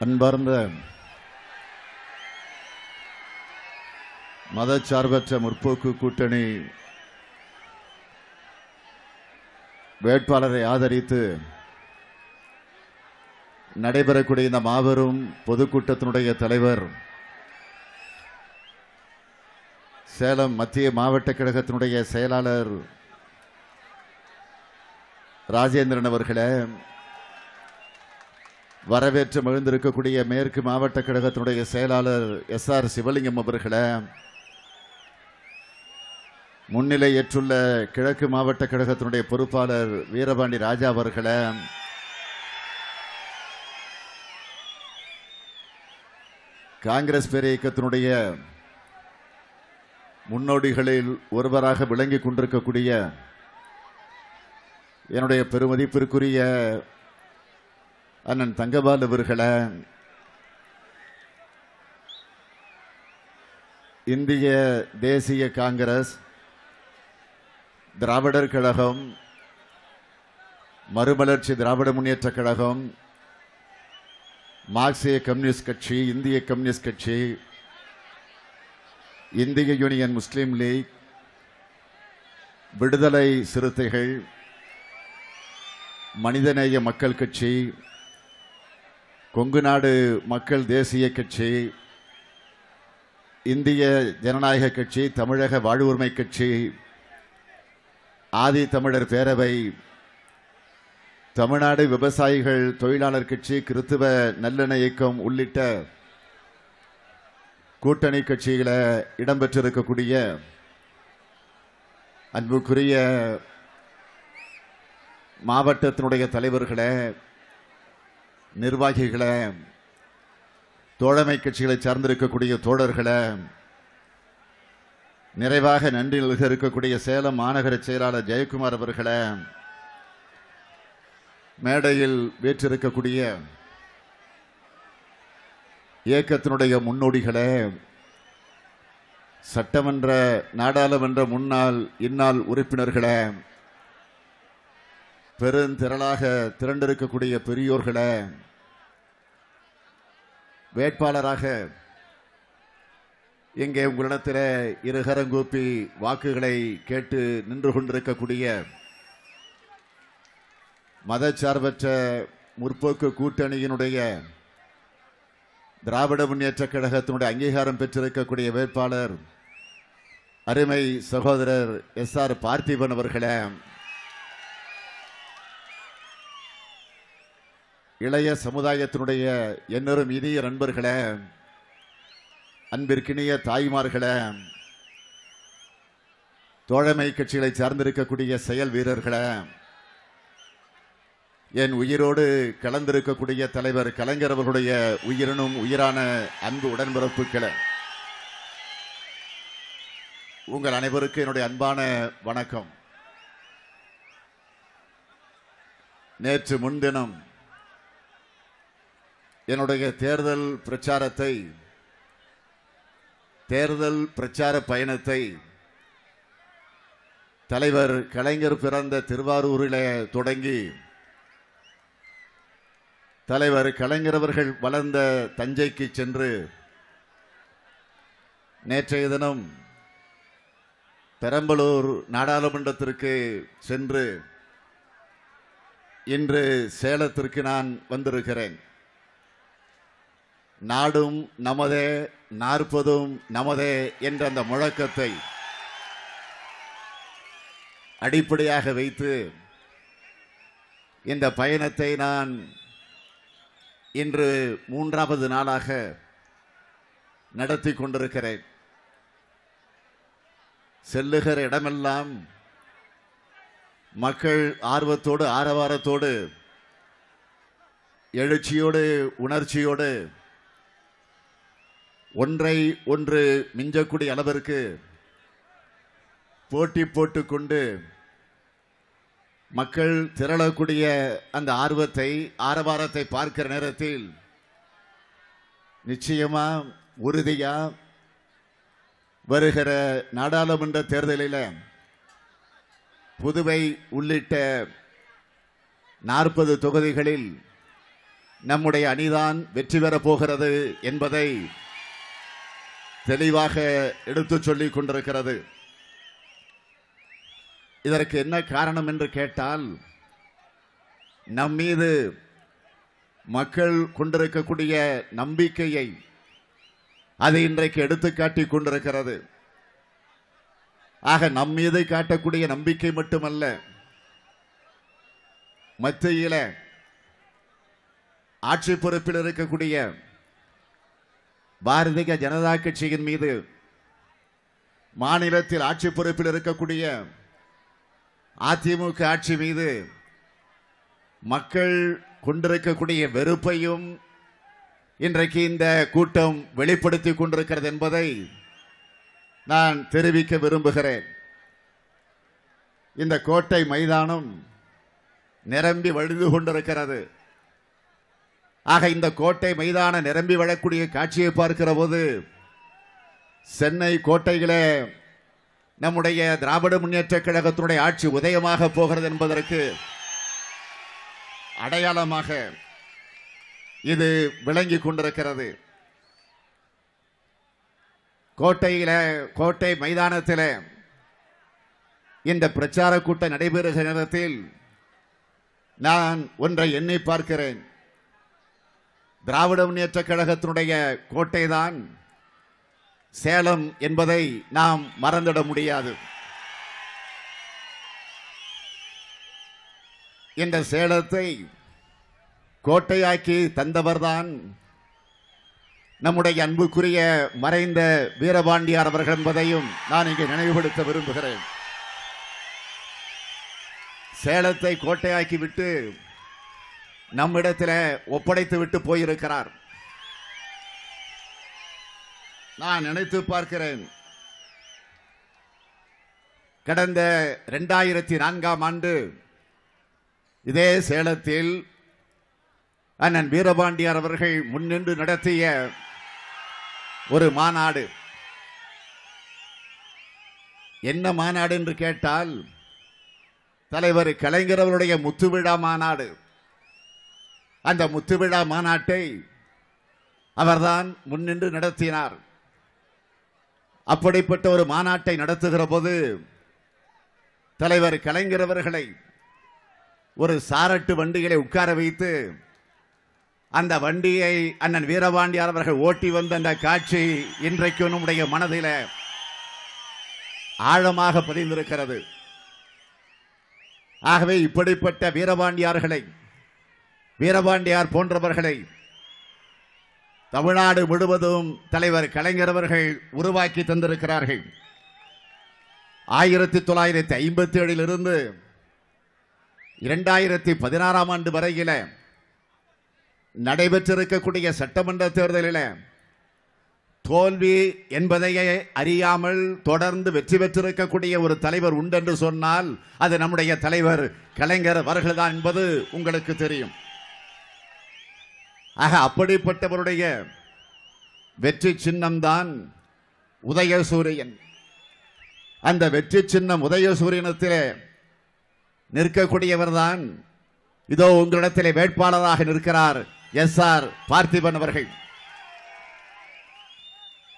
அன்பார்ந்த மதச்சார்பற்ற முற்போக்கு கூட்டணி வேட்பாளரை ஆதரித்து நடைபெறக்கூடிய இந்த மாபெரும் பொதுக்கூட்டத்தினுடைய தலைவர், சேலம் மத்திய மாவட்ட கழகத்தினுடைய செயலாளர் ராஜேந்திரன் அவர்களே, வரவேற்று மகிழ்ந்திருக்கக்கூடிய மேற்கு மாவட்ட கழகத்தினுடைய செயலாளர் எஸ்ஆர் சிவலிங்கம் அவர்களே, முன்னிலை ஏற்றுள்ள கிழக்கு மாவட்ட கழகத்தினுடைய பொறுப்பாளர் வீரபாண்டி ராஜா அவர்களே, காங்கிரஸ் பேர் இயக்கத்தினுடைய முன்னோடிகளில் ஒருவராக விளங்கிக் கொண்டிருக்கக்கூடிய என்னுடைய பெருமதிப்பிற்குரிய அண்ணன் தங்கபால் அவர்களே, இந்திய தேசிய காங்கிரஸ், திராவிடர் கழகம், மறுமலர்ச்சி திராவிட முன்னேற்ற கழகம், மார்க்சிய கம்யூனிஸ்ட் கட்சி, இந்திய கம்யூனிஸ்ட் கட்சி, இந்திய யூனியன் முஸ்லீம் லீக், விடுதலை சிறுத்தைகள், மனிதநேய மக்கள் கட்சி, கொங்கு நாடு மக்கள் தேசிய கட்சி, இந்திய ஜனநாயக கட்சி, தமிழக வாழ்வுரிமை கட்சி, ஆதி தமிழர் பேரவை, தமிழ்நாடு விவசாயிகள் தொழிலாளர் கட்சி, கிறித்துவ நல்லெண்ண இயக்கம் உள்ளிட்ட கூட்டணி கட்சிகளை இடம்பெற்றிருக்கக்கூடிய அன்புக்குரிய மாவட்டத்தினுடைய தலைவர்களே, நிர்வாகிகளே, தோழமை கட்சிகளை சார்ந்திருக்கக்கூடிய தோழர்களே, நிறைவாக நன்றி நல்க இருக்கக்கூடிய சேலம் மாநகர செயலாளர் ஜெயக்குமார் அவர்களே, மேடையில் வீற்றிருக்கக்கூடிய இயக்கத்தினுடைய முன்னோடிகளே, சட்டமன்ற நாடாளுமன்ற முன்னாள் இந்நாள் உறுப்பினர்களே, பெருந்திரளாக திரண்டிருக்கக்கூடிய பெரியோர்களே, வேட்பாளராக இங்கே உங்களிடத்தில் இருகரங்கூப்பி வாக்குகளை கேட்டு நின்று கொண்டிருக்கக்கூடிய மதச்சார்பற்ற முற்போக்கு கூட்டணியினுடைய திராவிட முன்னேற்ற கழகத்தினுடைய அங்கீகாரம் பெற்றிருக்கக்கூடிய வேட்பாளர் அருமை சகோதரர் எஸ்ஆர் பார்த்திபன் அவர்களே, இளைய சமுதாயத்தினுடைய என்னரும் இனிய நண்பர்களே, அன்பிற்கினிய தாய்மார்களே, தோழமை கட்சிகளை சார்ந்திருக்கக்கூடிய செயல் வீரர்களே, என் உயிரோடு கலந்திருக்கக்கூடிய தலைவர் கலைஞர் அவர்களுடைய உயிரினும் உயிரான அன்பு உடன்பிறப்புகளே, உங்கள் அனைவருக்கும் என்னுடைய அன்பான வணக்கம். நேற்று முன்தினம் என்னுடைய தேர்தல் பிரச்சார பயணத்தை தலைவர் கலைஞர் பிறந்த திருவாரூரிலே தொடங்கி தலைவர் கலைஞர் அவர்கள் வளர்ந்த தஞ்சைக்கு சென்று நேற்றைய தினம் பெரம்பலூர் நாடாளுமன்றத்திற்கு சென்று இன்று சேலத்திற்கு நான் வந்திருக்கிறேன். நாடும் நமதே, நாற்பதும் நமதே என்ற அந்த முழக்கத்தை அடிப்படையாக வைத்து இந்த பயணத்தை நான் இன்று 3வது நாளாக நடத்தி கொண்டிருக்கிறேன். செல்லுகிற இடமெல்லாம் மக்கள் ஆர்வத்தோடு, ஆரவாரத்தோடு, எழுச்சியோடு, உணர்ச்சியோடு, ஒன்றை ஒன்று மிஞ்சக்கூடிய அளவிற்கு போட்டி போட்டுக்கொண்டு மக்கள் திரளக்கூடிய அந்த ஆர்வத்தை, ஆரவாரத்தை பார்க்கிற நேரத்தில் நிச்சயமா, உறுதியா வருகிற நாடாளுமன்ற தேர்தலில் புதுவை உள்ளிட்ட 40 தொகுதிகளில் நம்முடைய அணிதான் வெற்றி பெறப் போகிறது என்பதை தெளிவாக எடுத்துச் சொல்லிக் கொண்டிருக்கிறது. இதற்கு என்ன காரணம் என்று கேட்டால், நம் மீது மக்கள் கொண்டிருக்கக்கூடிய நம்பிக்கையை அது இன்றைக்கு எடுத்துக்காட்டிக் கொண்டிருக்கிறது. ஆக நம் மீது காட்டக்கூடிய நம்பிக்கை மட்டுமல்ல, மத்தியில ஆட்சி பொறுப்பில் இருக்கக்கூடிய பாரதிய ஜனதா கட்சியின் மீது, மாநிலத்தில் ஆட்சி பொறுப்பில் இருக்கக்கூடிய அதிமுக ஆட்சி மீது மக்கள் கொண்டிருக்கக்கூடிய வெறுப்பையும் இன்றைக்கு இந்த கூட்டம் வெளிப்படுத்திக் கொண்டிருக்கிறது என்பதை நான் தெரிவிக்க விரும்புகிறேன். இந்த கோட்டை மைதானம் நிரம்பி வழிந்து கொண்டிருக்கிறது. ஆக இந்த கோட்டை மைதானம் நிரம்பி வழக்கூடிய காட்சியை பார்க்கிற போது, சென்னை கோட்டையிலே நம்முடைய திராவிட முன்னேற்ற கழகத்தினுடைய ஆட்சி உதயமாக போகிறது என்பதற்கு அடையாளமாக இது விளங்கி கொண்டிருக்கிறது. கோட்டை மைதானத்தில் இந்த பிரச்சார கூட்டம் நடைபெறுகிற நேரத்தில் நான் ஒன்றை எண்ணி பார்க்கிறேன். திராவிட முன்னேற்ற கழகத்தினுடைய கோட்டைதான் சேலம் என்பதை நாம் மறந்துட முடியாது. இந்த சேலத்தை கோட்டையாக்கி தந்தவர்தான் நம்முடைய அன்புக்குரிய மறைந்த வீரபாண்டியார் அவர்கள் என்பதையும் நான் இங்கே நினைவுபடுத்த விரும்புகிறேன். சேலத்தை கோட்டையாக்கி விட்டு நம்மிடத்தில் ஒப்படைத்து விட்டு போயிருக்கிறார். நான் நினைத்து பார்க்கிறேன், கடந்த 2004ஆம் ஆண்டு இதே சேலத்தில் அண்ணன் வீரபாண்டியார் அவர்கள் முன்னின்று நடத்திய ஒரு மாநாடு. என்ன மாநாடு என்று கேட்டால், தலைவர் கலைஞர் அவருடைய முத்துவிழா மாநாடு. அந்த முத்துவிழா மாநாட்டை அவர்தான் முன்னின்று நடத்தினார். அப்படிப்பட்ட ஒரு மாநாட்டை நடத்துகிற போது தலைவர் கலைஞர் அவர்களை ஒரு சாரட்டு வண்டிகளை உட்கார வைத்து அந்த வண்டியை அண்ணன் வீரபாண்டியார் அவர்கள் ஓட்டி வந்த அந்த காட்சி இன்றைக்கு நம்முடைய மனதில் ஆழமாக பதிந்திருக்கிறது. ஆகவே இப்படிப்பட்ட வீரபாண்டியார் போன்றவர்களை தமிழ்நாடு முழுவதும் தலைவர் கலைஞர் அவர்கள் உருவாக்கி தந்திருக்கிறார்கள். 1957 இருந்து 2016ஆம் ஆண்டு வரையில நடைபெற்றிருக்கக்கூடிய சட்டமன்ற தேர்தலில் தோல்வி என்பதையே அறியாமல் தொடர்ந்து வெற்றி பெற்றிருக்கக்கூடிய ஒரு தலைவர் உண்டென்று சொன்னால் அது நம்முடைய தலைவர் கலைஞர் அவர்கள்தான் என்பது உங்களுக்கு தெரியும். ஆக அப்படிப்பட்டவருடைய வெற்றி சின்னம்தான் உதயசூரியன். அந்த வெற்றி சின்னம் உதயசூரியனத்திலே நிற்கக்கூடியவர் தான் இதோ உங்களிடத்திலே வேட்பாளராக நிற்கிறார் எஸ்.ஆர். பார்த்திபன் அவர்கள்.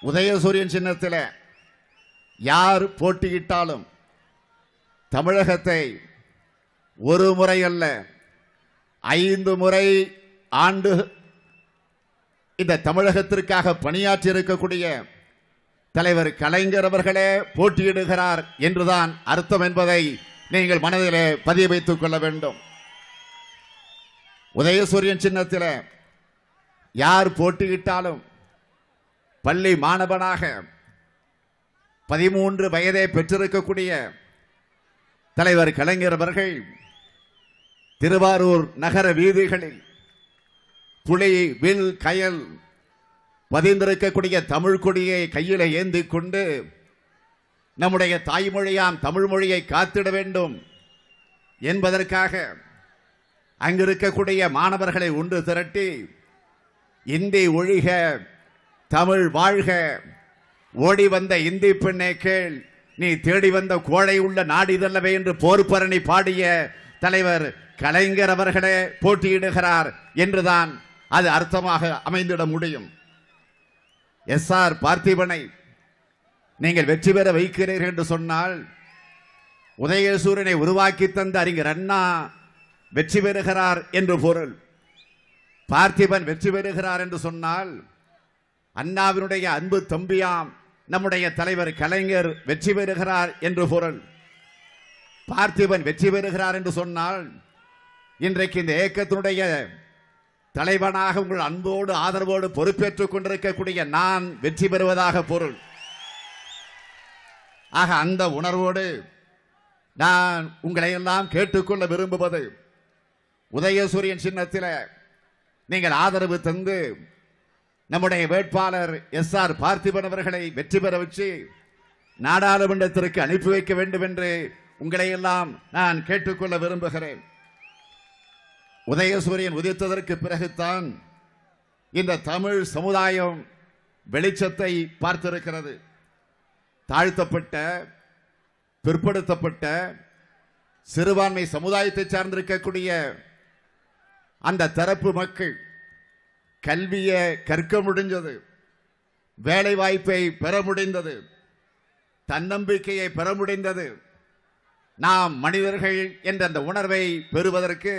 உதயசூரியன் சின்னத்தில் யார் போட்டியிட்டாலும் தமிழகத்தை ஒரு முறை அல்ல 5 முறை ஆண்டு இந்த தமிழகத்திற்காக பணியாற்றி இருக்கக்கூடிய தலைவர் கலைஞர் அவர்களே போட்டியிடுகிறார் என்றுதான் அர்த்தம் என்பதை நீங்கள் மனதிலே பதிய வைத்துக் கொள்ள வேண்டும். உதயசூரியன் சின்னத்தில் யார் போட்டியிட்டாலும் பள்ளி மாணவனாக 13 வயதை பெற்றிருக்கக்கூடிய தலைவர் கலைஞர் அவர்கள் திருவாரூர் நகர வீதிகளில் புலி வில் கயல் பதிந்திருக்கக்கூடிய தமிழ் கொடியை கையில் ஏந்தி கொண்டு நம்முடைய தாய்மொழியாம் தமிழ் மொழியை காத்திட வேண்டும் என்பதற்காக அங்கிருக்கக்கூடிய மாணவர்களை ஒன்று திரட்டி இந்தி ஒழிக தமிழ் வாழ்க, ஓடி வந்த இந்தி பெண்ணே கேள், நீ தேடி வந்த கோழை உள்ள நாடிதல்லவே என்று போர்பரணி பாடிய தலைவர் கலைஞர் அவர்களே போட்டியிடுகிறார் என்றுதான் அது அர்த்தமாக அமைந்திட முடியும். எஸ்ஆர் பார்த்திபனை நீங்கள் வெற்றி பெற வைக்கிறீர்கள் என்று சொன்னால் உதயசூரியனை உருவாக்கி தந்த அறிஞர் அண்ணா வெற்றி பெறுகிறார் என்று பொருள். பார்த்திபன் வெற்றி பெறுகிறார் என்று சொன்னால் அண்ணாவினுடைய அன்பு தம்பியாம் நம்முடைய தலைவர் கலைஞர் வெற்றி பெறுகிறார் என்று பொருள். பார்த்திபன் வெற்றி பெறுகிறார் என்று சொன்னால் இன்றைக்கு இந்த இயக்கத்தினுடைய தலைவனாக உங்கள் அன்போடு ஆதரவோடு பொறுப்பேற்றுக் கொண்டிருக்கக்கூடிய நான் வெற்றி பெறுவதாக பொருள். ஆக அந்த உணர்வோடு நான் உங்களை எல்லாம் கேட்டுக்கொள்ள விரும்புவது, உதயசூரியன் சின்னத்தில் நீங்கள் ஆதரவு தந்து நம்முடைய வேட்பாளர் எஸ்ஆர் பார்த்திபன் அவர்களை வெற்றி பெற வச்சு நாடாளுமன்றத்திற்கு அனுப்பி வைக்க வேண்டும் என்று உங்களை எல்லாம் நான் கேட்டுக்கொள்ள விரும்புகிறேன். உதயசூரியன் உதித்ததற்கு பிறகுதான் இந்த தமிழ் சமுதாயம் வெளிச்சத்தை பார்த்திருக்கிறது. தாழ்த்தப்பட்ட, பிற்படுத்தப்பட்ட சிறுபான்மை சமுதாயத்தை சார்ந்திருக்கக்கூடிய அந்த தரப்பு மக்கள் கல்வியை கற்க முடிந்தது, வேலை வாய்ப்பை பெற முடிந்தது, தன்னம்பிக்கையை பெற முடிந்தது. நாம் மனிதர்கள் என்ற அந்த உணர்வை பெறுவதற்கு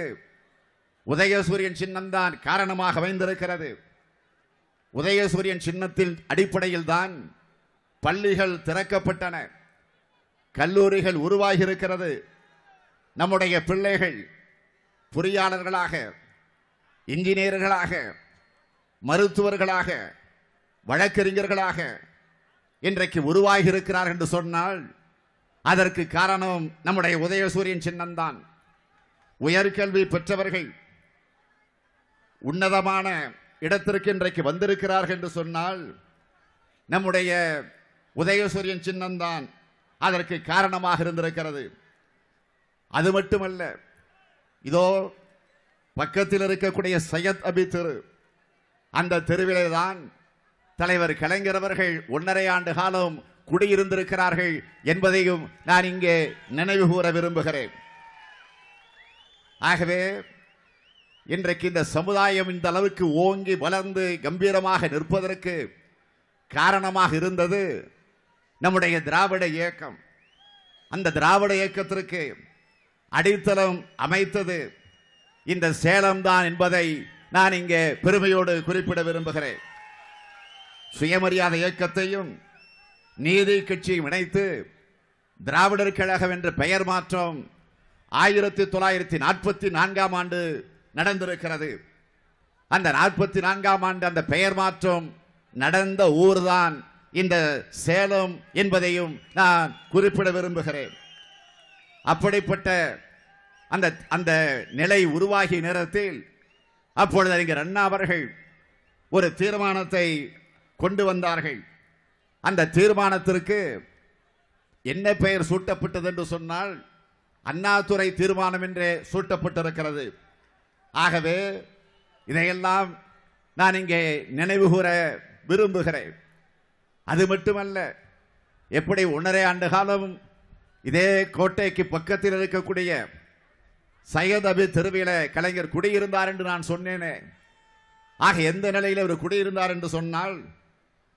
உதயசூரியன் சின்னம்தான் காரணமாக அமைந்திருக்கிறது. உதயசூரியன் சின்னத்தின் அடிப்படையில் தான் பள்ளிகள் திறக்கப்பட்டன, கல்லூரிகள் உருவாகி இருக்கிறது. நம்முடைய பிள்ளைகள் பொறியாளர்களாக, இன்ஜினியர்களாக, மருத்துவர்களாக, வழக்கறிஞர்களாக இன்றைக்கு உருவாகி இருக்கிறார் என்று சொன்னால் அதற்கு காரணம் நம்முடைய உதயசூரியன் சின்னம்தான். உயர்கல்வி பெற்றவர்கள் உன்னதமான இடத்திற்கு இன்றைக்கு வந்திருக்கிறார்கள் என்று சொன்னால் நம்முடைய உதயசூரியன் சின்னம்தான் அதற்கு காரணமாக இருந்திருக்கிறது. அது மட்டுமல்ல, இதோ பக்கத்தில் இருக்கக்கூடிய சையத் அபி தெரு, அந்த தெருவிலே தான் தலைவர் கலைஞர் அவர்கள் 1.5 ஆண்டு காலம் குடியிருந்திருக்கிறார்கள் என்பதையும் நான் இங்கே நினைவு கூற விரும்புகிறேன். ஆகவே இன்றைக்கு இந்த சமுதாயம் இந்த அளவுக்கு ஓங்கி வளர்ந்து கம்பீரமாக நிற்பதற்கு காரணமாக இருந்தது நம்முடைய திராவிட இயக்கம். அந்த திராவிட இயக்கத்திற்கு அடித்தளம் அமைத்தது இந்த சேலம் தான் என்பதை நான் இங்கே பெருமையோடு குறிப்பிட விரும்புகிறேன். சுயமரியாதை இயக்கத்தையும் நீதி கட்சியும் இணைத்து திராவிடர் கழகம் என்ற பெயர் மாற்றம் 1944ஆம் ஆண்டு நடந்திருக்கிறது. அந்த 44ஆம் ஆண்டு அந்த பெயர் மாற்றம் நடந்த ஊர்தான் இந்த சேலம் என்பதையும் நான் குறிப்பிட விரும்புகிறேன். அப்படிப்பட்ட அந்த நிலை உருவாகிய நேரத்தில் அப்பொழுது அறிஞர் அண்ணா அவர்கள் ஒரு தீர்மானத்தை கொண்டு வந்தார்கள். அந்த தீர்மானத்திற்கு என்ன பெயர் சூட்டப்பட்டது என்று சொன்னால் அண்ணாதுரை தீர்மானம் என்றே சூட்டப்பட்டிருக்கிறது. ஆகவே இதையெல்லாம் நான் இங்கே நினைவு கூற விரும்புகிறேன். அது மட்டுமல்ல, எப்படி 1.5 ஆண்டு காலம் இதே கோட்டைக்கு பக்கத்தில் இருக்கக்கூடிய சையத் அபி தெருவில கலைஞர் குடியிருந்தார் என்று நான் சொன்னேனே. ஆக எந்த நிலையில் அவர் குடியிருந்தார் என்று சொன்னால்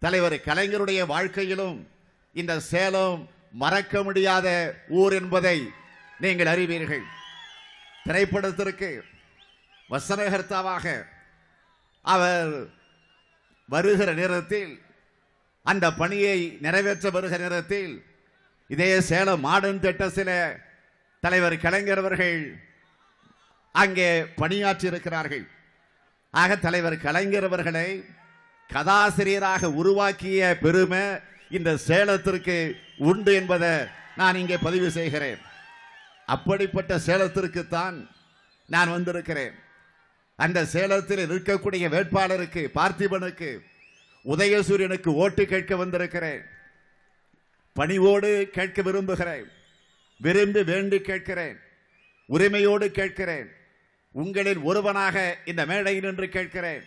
தலைவர் கலைஞருடைய வாழ்க்கையிலும் இந்த சேலம் மறக்க முடியாத ஊர் என்பதை நீங்கள் அறிவீர்கள். திரைப்படத்திற்கு வசனகர்த்தாவாக அவர் வருகிற நேரத்தில், அந்த பணியை நிறைவேற்ற வருகிற நேரத்தில் இதே சேலம் மாடர்ன் தியேட்டர்ஸில் தலைவர் கலைஞர் அவர்கள் அங்கே பணியாற்றி இருக்கிறார்கள். ஆக தலைவர் கலைஞர் அவர்களை கதாசிரியராக உருவாக்கிய பெருமை இந்த சேலத்திற்கு உண்டு என்பதை நான் இங்கே பதிவு செய்கிறேன். அப்படிப்பட்ட சேலத்திற்குத்தான் நான் வந்திருக்கிறேன். அந்த சேலத்தில் இருக்கக்கூடிய வேட்பாளருக்கு, பார்த்திபனுக்கு, உதயசூரியனுக்கு ஓட்டு கேட்க வந்திருக்கிறேன். பணிவோடு கேட்க விரும்புகிறேன், விரும்பி வேண்டி கேட்கிறேன், உரிமையோடு கேட்கிறேன். உங்களில் ஒருவனாக இந்த மேடையில் நின்று கேட்கிறேன்.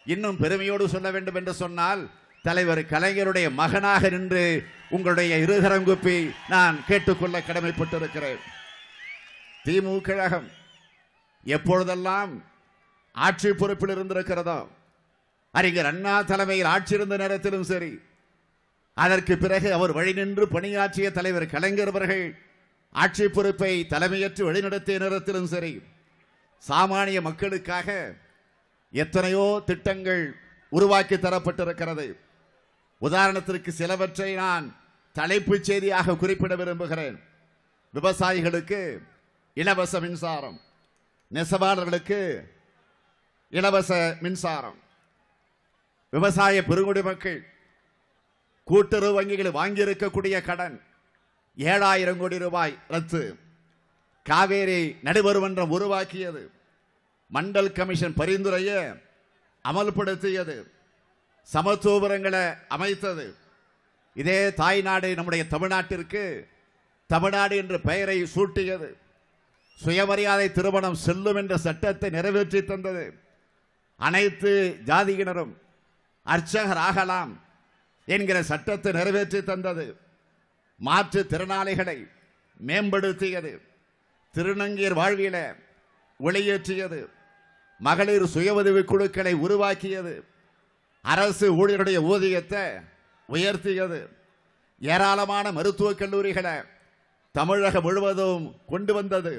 இன்னும் பெருமையோடு சொல்ல வேண்டும் என்று சொன்னால் தலைவர் கலைஞருடைய மகனாக நின்று உங்களுடைய இருகரங்குப்பி நான் கேட்டுக்கொள்ள கடமைப்பட்டிருக்கிறேன். திமுக கழகம் எப்பொழுதெல்லாம் ஆட்சி பொறுப்பில் இருந்திருக்கிறதோ, அறிஞர் அண்ணா தலைமையில் ஆட்சி இருந்த நேரத்திலும் சரி, அதற்கு பிறகு அவர் வழி நின்று பணியாற்றிய தலைவர் கலைஞர் அவர்கள் ஆட்சி பொறுப்பை தலைமையேற்று வழிநடத்திய நேரத்திலும் சரி, சாமானிய மக்களுக்காக எத்தனையோ திட்டங்கள் உருவாக்கி தரப்பட்டிருக்கிறது. உதாரணத்திற்கு சிலவற்றை நான் தலைப்புச் செய்தியாக குறிப்பிட விரும்புகிறேன். விவசாயிகளுக்கு இலவச மின்சாரம், நெசவாளர்களுக்கு இலவச மின்சாரம், விவசாய பெருங்குடி மக்கள் கூட்டுறவு வங்கிகள் வாங்கியிருக்கக்கூடிய கடன் 7000 கோடி ரூபாய் ரத்து. காவேரி நடுவர் மன்றம் உருவாக்கியது. மண்டல் கமிஷன் பரிந்துரையை அமல்படுத்தியது. சமத்துவபுரங்களை அமைத்தது. இதே தாய்நாடு நம்முடைய தமிழ்நாட்டிற்கு தமிழ்நாடு என்ற பெயரை சூட்டியது. சுயமரியாதை திருமணம் செல்லும் என்ற சட்டத்தை நிறைவேற்றி தந்தது. அனைத்து ஜாதியினரும் அர்ச்சகர் ஆகலாம் என்கிற சட்டத்தை நிறைவேற்றி தந்தது. மாற்றுத் திறனாளிகளை மேம்படுத்தியது. திருநங்கையர் வாழ்வில ஒளியேற்றியது. மகளிர் சுய உதவிக் குழுக்களை உருவாக்கியது. அரசு ஊழியருடைய ஊதியத்தை உயர்த்தியது. ஏராளமான மருத்துவக் கல்லூரிகளை தமிழகம் முழுவதும் கொண்டு வந்தது.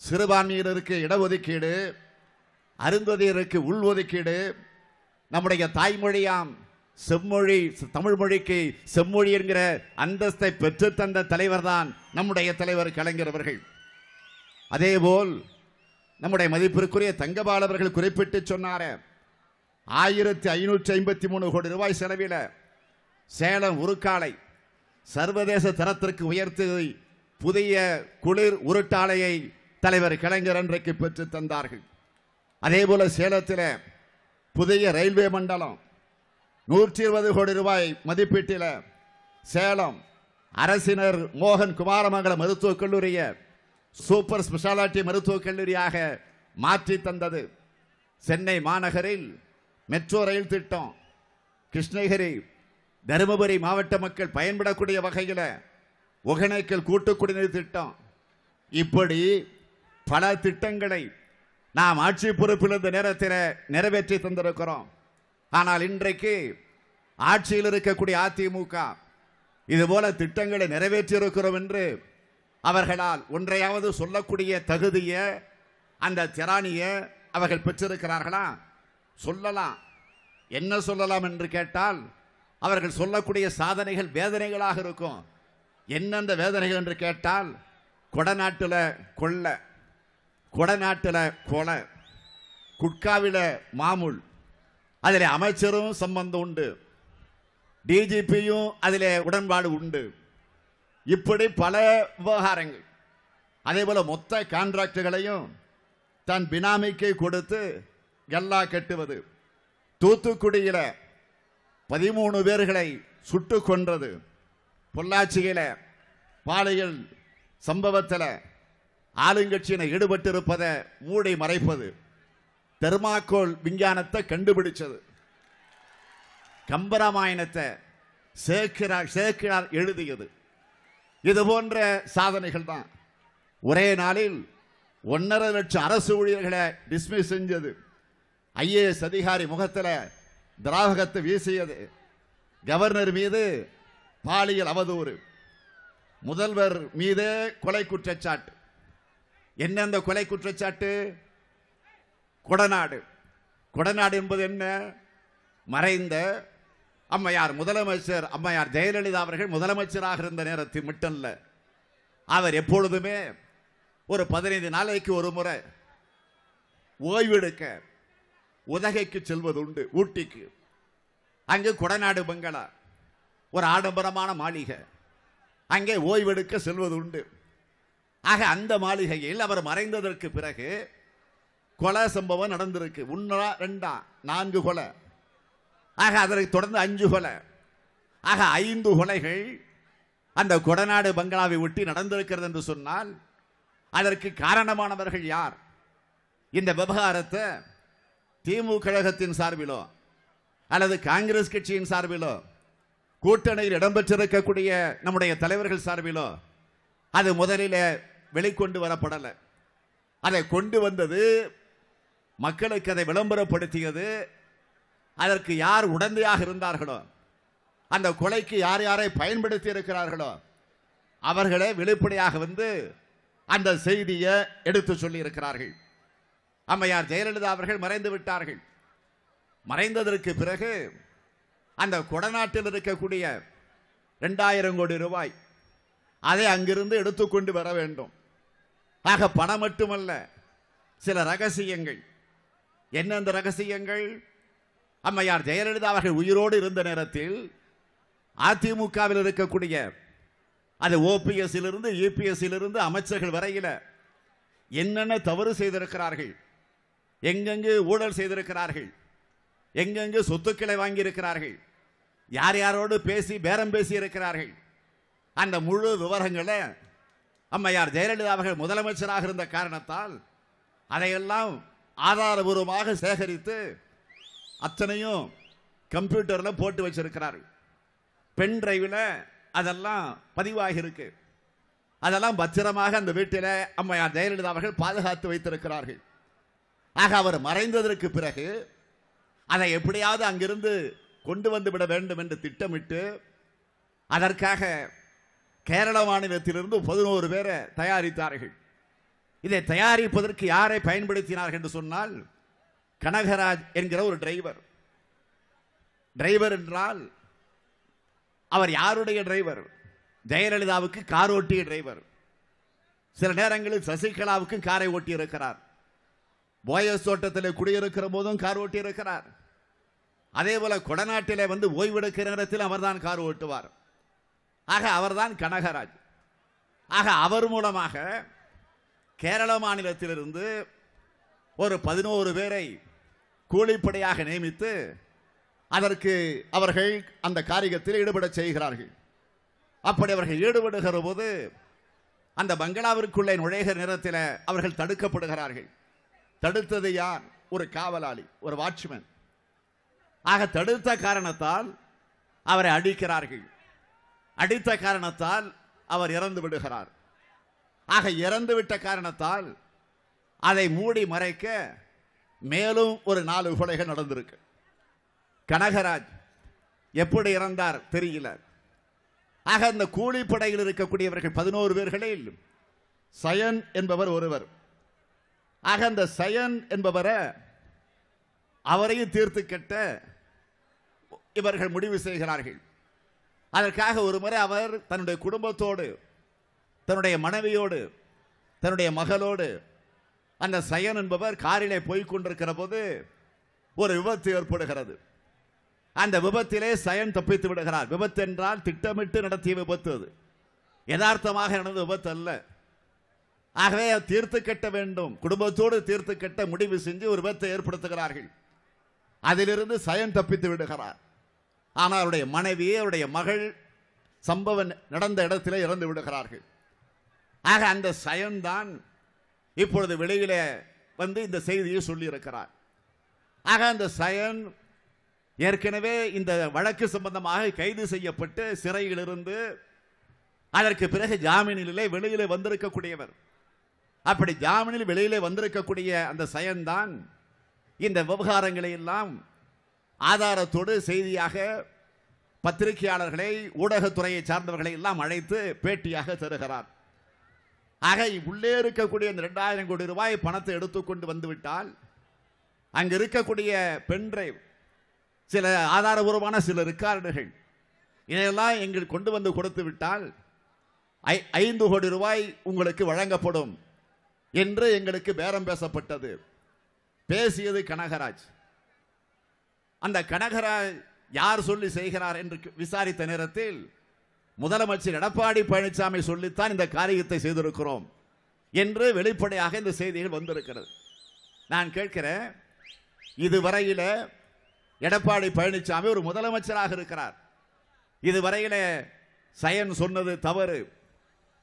சிறுபான்மையினருக்கு இடஒதுக்கீடு, அருந்ததியருக்கு உள்ஒதுக்கீடு, நம்முடைய தாய்மொழியாம் செம்மொழி தமிழ் மொழிக்கு செம்மொழி என்கிற அந்தஸ்தை பெற்று தந்த தலைவர் தான் நம்முடைய தலைவர் கலைஞர் அவர்கள். அதேபோல் நம்முடைய மதிப்பிற்குரிய தங்கபால் அவர்கள் குறிப்பிட்டு சொன்னார 1553 கோடி ரூபாய் செலவில் சேலம் உருக்காலை சர்வதேச தரத்திற்கு உயர்த்தி புதிய குளிர் உருட்டாலையை தலைவர் கலைஞர் அன்றைக்கு பெற்று தந்தார்கள். அதேபோல சேலத்தில் புதிய ரயில்வே மண்டலம் 120 கோடி ரூபாய் மதிப்பீட்டில் சேலம் அரசினர் மோகன் குமாரமங்கல மருத்துவக் கல்லூரியை சூப்பர் ஸ்பெஷாலிட்டி மருத்துவக் கல்லூரியாக மாற்றி தந்தது. சென்னை மாநகரில் மெட்ரோ ரயில் திட்டம், கிருஷ்ணகிரி தருமபுரி மாவட்ட மக்கள் பயன்படக்கூடிய வகையில் ஒகேனக்கல் கூட்டு குடிநீர் திட்டம், இப்படி பல திட்டங்களை நாம் ஆட்சி பொறுப்பில் இருந்த நேரத்தில் நிறைவேற்றி தந்திருக்கிறோம். ஆனால் இன்றைக்கு ஆட்சியில் இருக்கக்கூடிய அதிமுக இதுபோல திட்டங்களை நிறைவேற்றி இருக்கிறோம் என்று அவர்களால் ஒன்றையாவது சொல்லக்கூடிய தகுதியை, அந்த திராணியை அவர்கள் பெற்றிருக்கிறார்களா? சொல்லலாம். என்ன சொல்லலாம் என்று கேட்டால், அவர்கள் சொல்லக்கூடிய சாதனைகள் வேதனைகளாக இருக்கும். என்னென்ன வேதனைகள் என்று கேட்டால், கொடநாட்டில் கொள்ளை, கொடநாட்டில் கொலை, குட்காவில் மாமூல், அதில் அமைச்சரும் சம்பந்தம் உண்டு, டிஜிபியும் அதில் உடன்பாடு உண்டு. இப்படி பல விவகாரங்கள். அதே போல மொத்த கான்ட்ராக்டுகளையும் தன் பினாமிக்கு கொடுத்து கல்லா கட்டுவது. தூத்துக்குடியில் 13 பேர்களை சுட்டு கொன்றது. பொள்ளாச்சியில பாலியல் சம்பவத்தில் ஆளுங்கட்சியினர் ஈடுபட்டிருப்பதை மூடி மறைப்பது. தெர்மாக்கோல் விஞ்ஞானத்தை கண்டுபிடிச்சது. கம்பராமாயணத்தை சேக்கிழார் எழுதியது. இது போன்ற சாதனைகள் தான். ஒரே நாளில் 1.5 லட்சம் அரசு ஊழியர்களை டிஸ்மிஸ் செஞ்சது. ஐஏஎஸ் அதிகாரி முகத்தில் திராவகத்தை வீசியது. கவர்னர் மீது பாலியல் அவதூறு, முதல்வர் மீது கொலை குற்றச்சாட்டு. என்ன கொலை குற்றச்சாட்டு? கொடநாடு. கொடநாடு என்பது என்ன? மறைந்த அம்மையார் முதலமைச்சர் அம்மையார் ஜெயலலிதா அவர்கள் முதலமைச்சராக இருந்த நேரத்தில் மட்டுமல்ல, அவர் எப்பொழுதுமே ஒரு 15 நாளைக்கு ஒரு முறை ஓய்வெடுக்க உதகைக்கு செல்வது உண்டு. ஊட்டிக்கு. அங்கே கொடநாடு பங்களா, ஒரு ஆடம்பரமான மாளிகை, அங்கே ஓய்வெடுக்க செல்வது உண்டு. ஆக அந்த மாளிகையில் அவர் மறைந்ததற்கு பிறகு கொலை சம்பவம் நடந்திருக்கு. 1 2 4 கொலை. ஆக அதற்கு தொடர்ந்து 5 கொலை. ஆக 5 கொலைகள் அந்த கொடநாடு பங்களாவை ஒட்டி நடந்திருக்கிறது என்று சொன்னால் அதற்கு காரணமானவர்கள் யார்? இந்த விவகாரத்தை திமுக கழகத்தின் சார்பிலோ அல்லது காங்கிரஸ் கட்சியின் சார்பிலோ கூட்டணியில் இடம்பெற்றிருக்கக்கூடிய நம்முடைய தலைவர்கள் சார்பிலோ அது முதலில் வெளிக்கொண்டு வரப்படலை. அதை கொண்டு வந்தது மக்களுக்கு அதை விளம்பரப்படுத்தியது. அதற்கு யார் உடந்தையாக இருந்தார்களோ, அந்த கொலைக்கு யார் யாரை பயன்படுத்தி இருக்கிறார்களோ அவர்களே வெளிப்படையாக வந்து அந்த செய்தியை எடுத்து சொல்லி இருக்கிறார்கள். அம்மையார் ஜெயலலிதா அவர்கள் மறைந்து விட்டார்கள். மறைந்ததற்கு பிறகு அந்த கொடநாட்டில் இருக்கக்கூடிய 2000 கோடி ரூபாய் அதை அங்கிருந்து எடுத்துக்கொண்டு வர வேண்டும். ஆக பணம் மட்டுமல்ல, சில ரகசியங்கள். என்னென்ன ரகசியங்கள்? அம்மையார் ஜெயலலிதா அவர்கள் உயிரோடு இருந்த நேரத்தில் அதிமுகவில் இருக்கக்கூடிய அது ஓபிஎஸ் இருந்து இபிஎஸ் இருந்து அமைச்சர்கள் வரையில என்னென்ன தவறு செய்திருக்கிறார்கள், எங்கெங்கு ஊழல் செய்திருக்கிறார்கள், எங்கெங்கு சொத்துக்களை வாங்கி இருக்கிறார்கள், யார் யாரோடு பேசி பேரம் பேசி இருக்கிறார்கள், அந்த முழு விவரங்களை அம்மையார் ஜெயலலிதா அவர்கள் முதலமைச்சராக இருந்த காரணத்தால் அதையெல்லாம் ஆதாரபூர்வமாக சேகரித்து அத்தனையும் கம்ப்யூட்டரில் போட்டு வச்சிருக்கிறார்கள். பென் டிரைவில் அதெல்லாம் பதிவாகி இருக்கு. அதெல்லாம் பத்திரமாக அந்த வீட்டில் அம்மையார் ஜெயலலிதா அவர்கள் பாதுகாத்து வைத்திருக்கிறார்கள். ஆக அவர் மறைந்ததற்கு பிறகு அதை எப்படியாவது அங்கிருந்து கொண்டு வந்து விட வேண்டும் என்று திட்டமிட்டு அதற்காக கேரள மாநிலத்திலிருந்து 11 பேரை தயாரித்தார்கள். இதை தயாரிப்பதற்கு யாரை பயன்படுத்தினார்கள் என்று சொன்னால், கனகராஜ் என்கிற ஒரு டிரைவர். டிரைவர் என்றால் அவர் யாருடைய டிரைவர்? ஜெயலலிதாவுக்கு கார் ஓட்டிய டிரைவர். சில நேரங்களில் சசிகலாவுக்கும் காரை ஓட்டி இருக்கிறார். போயஸ் தோட்டத்தில் குடியிருக்கிற போதும் கார் ஓட்டி இருக்கிறார். அதே போல கொடநாட்டிலே வந்து ஓய்வெடுக்கிற நேரத்தில் அவர்தான் கார் ஓட்டுவார். ஆக அவர்தான் கனகராஜ். ஆக அவர் மூலமாக கேரள மாநிலத்திலிருந்து ஒரு 11 பேரை கூலிப்படையாக நியமித்து அதற்கு அவர்கள் அந்த காரியத்தில் ஈடுபட செய்கிறார்கள். அப்படி அவர்கள் ஈடுபடுகிற போது அந்த பங்களாவிற்குள்ளே நுழைகிற நேரத்தில் அவர்கள் தடுக்கப்படுகிறார்கள். தடுத்தது யார்? ஒரு காவலாளி, ஒரு வாட்ச்மேன். ஆக தடுத்த காரணத்தால் அவரை அடிக்கிறார்கள். அடித்த காரணத்தால் அவர் இறந்து விடுகிறார். ஆக இறந்து விட்ட காரணத்தால் அதை மூடி மறைக்க மேலும் ஒரு 4 கொலைகள் நடந்திருக்கு. கனகராஜ் எப்படி இறந்தார் தெரியல. ஆக இந்த கூலிப்படையில் இருக்கக்கூடியவர்கள் 11 பேர்களில் சயன் என்பவர் ஒருவர். ஆக அந்த சயன் என்பவரை அவரையும் தீர்த்து கட்ட இவர்கள் முடிவு செய்கிறார்கள். அதற்காக ஒரு முறை அவர் தன்னுடைய குடும்பத்தோடு, தன்னுடைய மனைவியோடு, தன்னுடைய மகளோடு அந்த சயன் என்பவர் காரிலே போய்க் கொண்டிருக்கிற போது ஒரு விபத்து ஏற்படுகிறது. அந்த விபத்திலே சயன் தப்பித்து விடுகிறார். விபத்து என்றால் திட்டமிட்டு நடத்திய விபத்து, அது யதார்த்தமாக நடந்த விபத்து அல்ல. ஆகவே தீர்த்து கட்ட வேண்டும், குடும்பத்தோடு தீர்த்து கட்ட முடிவு செஞ்சு ஒரு விபத்தை ஏற்படுத்துகிறார்கள். அதிலிருந்து சயன் தப்பித்து விடுகிறார். ஆனால் அவருடைய மனைவி, அவருடைய மகள் சம்பவம் நடந்த இடத்திலே இறந்து விடுகிறார்கள். ஆக அந்த சயன் தான் இப்பொழுது வெளியிலே வந்து இந்த செய்தியை சொல்லி இருக்கிறார். ஆக அந்த சயன் ஏற்கனவே இந்த வழக்கு சம்பந்தமாக கைது செய்யப்பட்டு சிறையில் இருந்து அதற்கு பிறகு ஜாமீனிலே வெளியிலே வந்திருக்கக்கூடியவர். அப்படி ஜாமீனில் வெளியிலே வந்திருக்கக்கூடிய அந்த சயன் தான் இந்த விவகாரங்களை எல்லாம் ஆதாரத்தோடு செய்தியாக பத்திரிகையாளர்களை, ஊடகத்துறையை சார்ந்தவர்களை எல்லாம் அழைத்து பேட்டியாக தருகிறார். ஆக உள்ளே இருக்கக்கூடிய இந்த 2000 கோடி ரூபாய் பணத்தை எடுத்துக்கொண்டு வந்துவிட்டால் அங்கு இருக்கக்கூடிய பென் டிரைவ், சில ஆதாரபூர்வமான சில ரெக்கார்டுகள், இதையெல்லாம் எங்களுக்கு கொண்டு வந்து கொடுத்து விட்டால் 5 கோடி ரூபாய் உங்களுக்கு வழங்கப்படும் என்று எங்களுக்கு பேரம் பேசப்பட்டது. பேசியது கனகராஜ். அந்த கனகராஜ் யார் சொல்லி செய்கிறார் என்று விசாரித்த நேரத்தில் முதலமைச்சர் எடப்பாடி பழனிசாமி சொல்லித்தான் இந்த காரியத்தை செய்திருக்கிறோம் என்று வெளிப்படையாக இந்த செய்திகள் வந்திருக்கிறது. நான் கேட்கிறேன், இதுவரையில எடப்பாடி பழனிசாமி ஒரு முதலமைச்சராக இருக்கிறார். இதுவரையில சயன் சொன்னது தவறு.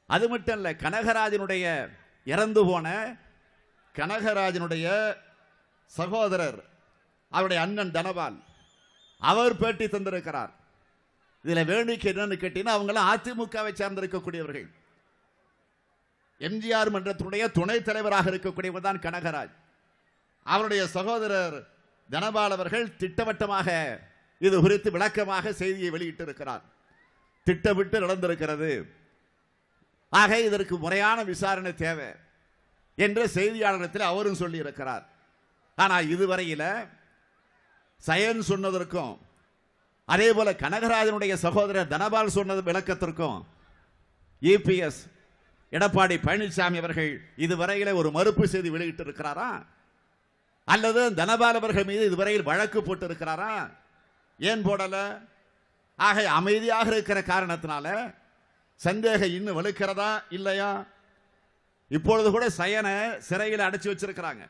அது மட்டும் இல்ல, கனகராஜனுடைய இறந்து போன கனகராஜனுடைய சகோதரர், அவருடைய அண்ணன் தனபால், அவர் பேட்டி தந்திருக்கிறார். இதில் வேடிக்கை என்னன்னு கேட்டீங்கன்னா, அவங்களாம் அதிமுகவை சார்ந்திருக்கக்கூடியவர்கள். எம்ஜிஆர் மன்றத்தினுடைய துணைத் தலைவராக இருக்கக்கூடியவர் தான் கனகராஜ். அவருடைய சகோதரர் தனபால் அவர்கள் திட்டவட்டமாக இது குறித்து விளக்கமாக செய்தியை வெளியிட்டிருக்கிறார். திட்டமிட்டு நடந்திருக்கிறது. ஆக இதற்கு முறையான விசாரணை தேவை என்று செய்தியாளர்களிடத்தில் அவரும் சொல்லி இருக்கிறார். ஆனால் இதுவரையில் சயன் சொன்னதற்கும் அதே போல கனகராஜனுடைய சகோதரர் தனபால் சொன்னது விளக்கத்திற்கும் இபிஎஸ் எடப்பாடி பழனிசாமி அவர்கள் இதுவரையில் ஒரு மறுப்பு செய்தி வெளியிட்டிருக்கிறாரா அல்லது தனபால் அவர்கள் மீது இதுவரையில் வழக்கு போட்டு இருக்கிறாரா? ஏன் போடல? ஆக அமைதியாக இருக்கிற காரணத்தினால சந்தேகம் இன்னும் வலுக்கிறதா இல்லையா? இப்பொழுது கூட சயனை சிறையில் அடைச்சு வச்சிருக்கிறாங்க.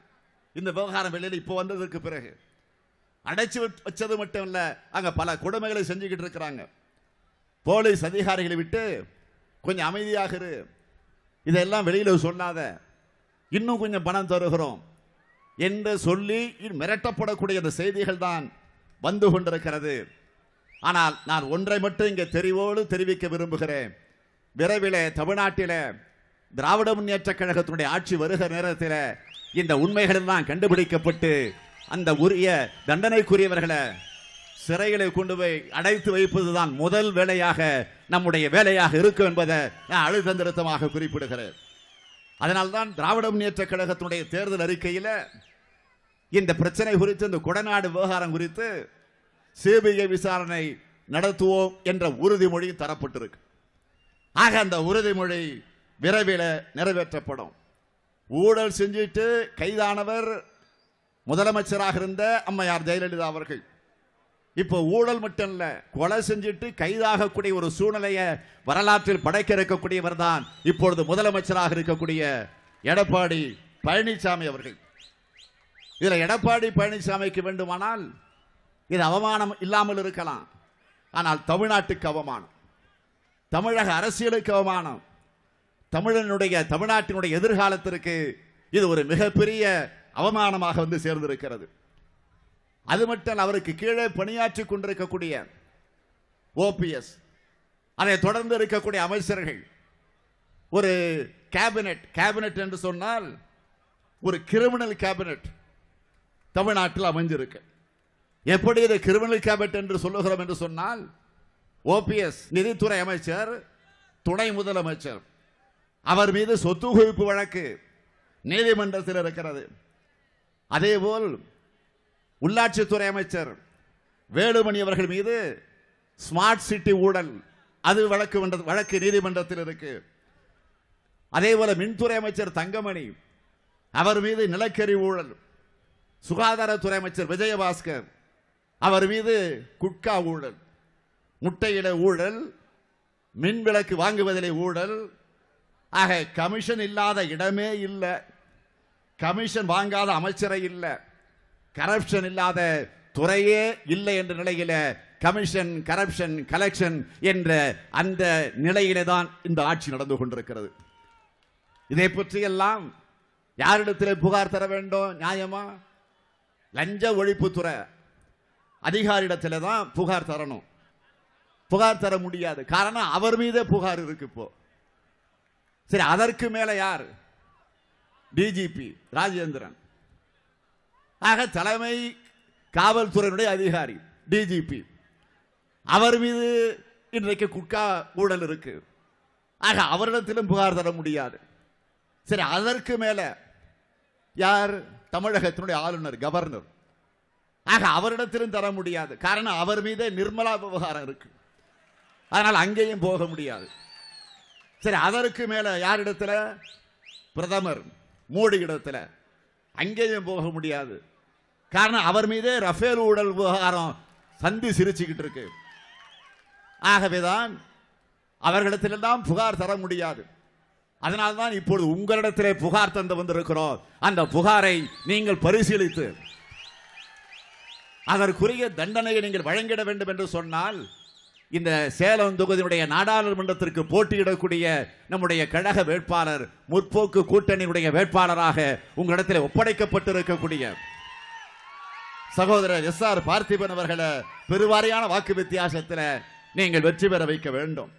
இந்த விவகாரம் வெளியில் இப்போ வந்ததற்கு பிறகு அடைச்சு வச்சது மட்டும் இல்ல, அங்க பல கொடுமைகளை செஞ்சுக்கிட்டு இருக்கிறாங்க. போலீஸ் அதிகாரிகளை விட்டு கொஞ்சம் அமைதியாக இரு, இதெல்லாம் வெளியில சொல்லாத, இன்னும் கொஞ்சம் பணம் தருகிறோம் என்று சொல்லி மிரட்டப்படக்கூடிய அந்த செய்திகள் தான் வந்து கொண்டிருக்கிறது. ஆனால் நான் ஒன்றை மட்டும் இங்கே தெரிவோடு தெரிவிக்க விரும்புகிறேன். விரைவில் தமிழ்நாட்டில் திராவிட முன்னேற்ற கழகத்தினுடைய ஆட்சி வருகிற நேரத்தில் இந்த உண்மைகள் எல்லாம் கண்டுபிடிக்கப்பட்டு அந்த உரிய தண்டனைக்குரியவர்களை சிறைகளை கொண்டு போய் அடைத்து வைப்பதுதான் முதல் வேலையாக நம்முடைய வேலையாக இருக்கும் என்பதை நான் அழுத்த நிறுத்தமாக குறிப்பிடுகிறேன். அதனால்தான் திராவிட முன்னேற்ற கழகத்தினுடைய தேர்தல் அறிக்கையில் இந்த பிரச்சனை குறித்து, இந்த கொடநாடு விவகாரம் குறித்து சிபிஐ விசாரணை நடத்துவோம் என்ற உறுதிமொழி தரப்பட்டிருக்கு. ஆக அந்த உறுதிமொழி விரைவில் நிறைவேற்றப்படும். ஊழல் செஞ்சிட்டு கைதானவர் முதலமைச்சராக இருந்த அம்மையார் ஜெயலலிதா அவர்கள். இப்போ ஊழல் மட்டும் இல்ல, கொலை செஞ்சிட்டு கைதாகக்கூடிய ஒரு சூழ்நிலையை வரலாற்றில் படைக்க இருக்கக்கூடியவர் தான் இப்பொழுது முதலமைச்சராக இருக்கக்கூடிய எடப்பாடி பழனிசாமி அவர்கள். இதுல எடப்பாடி பழனிசாமிக்கு வேண்டுமானால் இது அவமானம் இல்லாமல் இருக்கலாம். ஆனால் தமிழ்நாட்டுக்கு அவமானம், தமிழக அரசியலுக்கு அவமானம், தமிழ்நாட்டினுடைய எதிர்காலத்திற்கு இது ஒரு மிகப்பெரிய அவமானமாக வந்து சேர்ந்திருக்கிறது. அது மட்டும் அவருக்கு கீழே பணியாற்றி கொண்டிருக்கக்கூடிய ஓபிஎஸ், அதை தொடர்ந்து இருக்கக்கூடிய அமைச்சர்கள், ஒரு கேபினெட் என்று சொன்னால் ஒரு கிரிமினல் கேபினெட் தமிழ்நாட்டில் அமைஞ்சிருக்கு. எப்படி இது கிரிமினல் கேபினெட் என்று சொல்லுகிறோம் என்று சொன்னால், ஓபிஎஸ் நிதித்துறை அமைச்சர், துணை முதலமைச்சர், அவர் மீது சொத்து குவிப்பு வழக்கு நீதிமன்றத்தில் இருக்கிறது. அதேபோல் உள்ளாட்சித்துறை அமைச்சர் வேலுமணி அவர்கள் மீது ஸ்மார்ட் சிட்டி ஊழல் அது வழக்கு நீதிமன்றத்தில் இருக்கு. அதேபோல மின்துறை அமைச்சர் தங்கமணி அவர் மீது நிலக்கரி ஊழல், சுகாதாரத்துறை அமைச்சர் விஜயபாஸ்கர் அவர் மீது குட்கா ஊழல், முட்டையிட ஊழல், மின் விளக்கு வாங்குவதிலே ஊழல். ஆக கமிஷன் இல்லாத இடமே இல்லை, கமிஷன் வாங்காத அமைச்சரை இல்லை, கரப்ஷன் இல்லாத துறையே இல்லை என்ற நிலையில கமிஷன், கரப்ஷன், கலெக்ஷன் என்ற அந்த நிலையிலே தான் இந்த ஆட்சி நடந்து கொண்டிருக்கிறது. இதை பற்றி எல்லாம் யாரிடத்தில் புகார் தர வேண்டும்? நியாயமா? லஞ்ச ஒழிப்புத்துறை அதிகாரியிடத்தில் தான் புகார் தரணும். புகார் தர முடியாது, காரணம் அவர் மீதே புகார் இருக்கு. இப்போ சரி, அதற்கு மேல யார்? டிஜிபி ராஜேந்திரன். ஆக தலைமை காவல்துறையினுடைய அதிகாரி டிஜிபி, அவர் மீது இன்றைக்கு குட்கா ஊழல் இருக்கு. ஆக அவரிடத்திலும் புகார் தர முடியாது. சரி, அதற்கு மேல யார்? தமிழகத்தினுடைய ஆளுநர், கவர்னர். ஆக அவரிடத்திலும் தர முடியாது, காரணம் அவர் மீதே நிர்மலா விவகாரம் இருக்கு. அதனால் அங்கேயும் போக முடியாது. சரி, அதற்கு மேல யாரிடத்துல? பிரதமர் மோடி இடத்துல, அங்கேயும் போக முடியாது, காரணம் அவர் மீதே ரஃபேல் ஊழல் விவகாரம் சந்தி சிரிச்சுக்கிட்டு இருக்கு. ஆகவேதான் அவர்களிடத்திலெல்லாம் புகார் தர முடியாது. அதனால்தான் இப்பொழுது உங்களிடத்திலே புகார் தந்து வந்திருக்கிறோம். அந்த புகாரை நீங்கள் பரிசீலித்து அதற்குரிய தண்டனையை நீங்கள் வழங்கிட வேண்டும் என்று சொன்னால், இந்த சேலம் தொகுதியினுடைய நாடாளுமன்றத்திற்கு போட்டியிடக்கூடிய நம்முடைய கழக வேட்பாளர், முற்போக்கு கூட்டணியினுடைய வேட்பாளராக உங்களிடத்தில் ஒப்படைக்கப்பட்டிருக்கக்கூடிய சகோதரர் எஸ்.ஆர். பார்த்திபன் அவர்களை பெருவாரியான வாக்கு வித்தியாசத்தில் நீங்கள் வெற்றி பெற வைக்க வேண்டும்.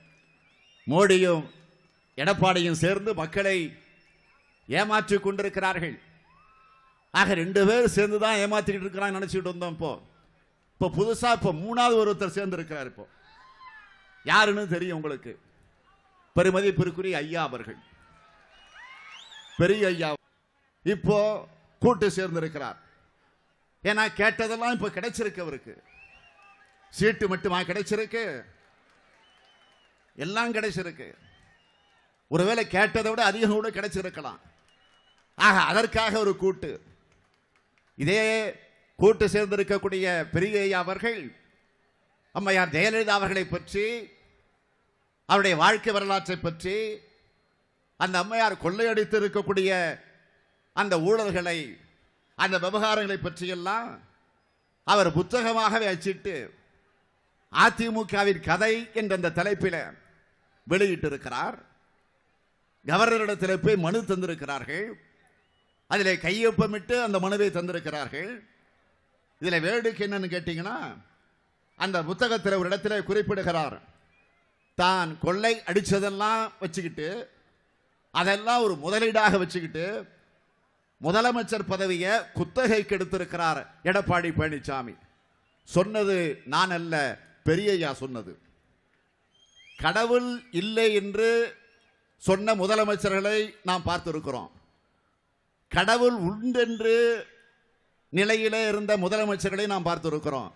மோடியும் எடப்பாடியும் சேர்ந்து மக்களை ஏமாற்றிக் கொண்டிருக்கிறார்கள். ஆக 2 பேர் சேர்ந்து தான் ஏமாத்திக்கிட்டு இருக்கிறான்னு நினைச்சிட்டு வந்தோம். இப்போ புதுசா இப்போ 3வது ஒருத்தர் சேர்ந்து இருக்கிறார். இப்போ யாருன்னு தெரியும் உங்களுக்கு? பெருமதிப்பிற்குரிய ஐயா அவர்கள், பெரிய ஐயா இப்போ கூட்டு சேர்ந்திருக்கிறார். ஏன்னா கேட்டதெல்லாம் இப்ப கிடைச்சிருக்கு. அவருக்கு சீட்டு மட்டுமா கிடைச்சிருக்கு? எல்லாம் கிடைச்சிருக்கு. ஒருவேளை கேட்டதை விட அதிகம் கூட கிடைச்சிருக்கலாம். ஆக அதற்காக ஒரு கூட்டு. இதே கூட்டு சேர்ந்திருக்கக்கூடிய பெரிய ஐயா அவர்கள் அம்மையார் ஜெயலலிதா அவர்களை பற்றி, அவருடைய வாழ்க்கை வரலாற்றை பற்றி, அந்த அம்மையார் கொள்ளையடித்து இருக்கக்கூடிய அந்த ஊழல்களை, அந்த விவகாரங்களை பற்றியெல்லாம் அவர் புத்தகமாகவே அச்சிட்டு அதிமுகவின் கதை என்ற அந்த தலைப்பில் வெளியிட்டிருக்கிறார். கவர்னரிடத்தில் போய் மனு தந்திருக்கிறார்கள். அதில் கையொப்பமிட்டு அந்த மனுவை தந்திருக்கிறார்கள். இதில் வேடிக்கை என்னன்னு கேட்டீங்கன்னா, அந்த புத்தகத்தில் ஒரு இடத்துல குறிப்பிடுகிறார், தான் கொள்ளை அடிச்சதெல்லாம் வச்சுக்கிட்டு, அதெல்லாம் ஒரு முதலீடாக வச்சுக்கிட்டு முதலமைச்சர் பதவியை குத்தகைக்கு எடுத்திருக்கிறார் எடப்பாடி பழனிசாமி. சொன்னது நான் அல்ல, பெரியய்யா சொன்னது. கடவுள் இல்லை என்று சொன்ன முதலமைச்சர்களை நாம் பார்த்திருக்கிறோம். கடவுள் உண்டென்று நிலையிலே இருந்த முதலமைச்சர்களை நாம் பார்த்திருக்கிறோம்.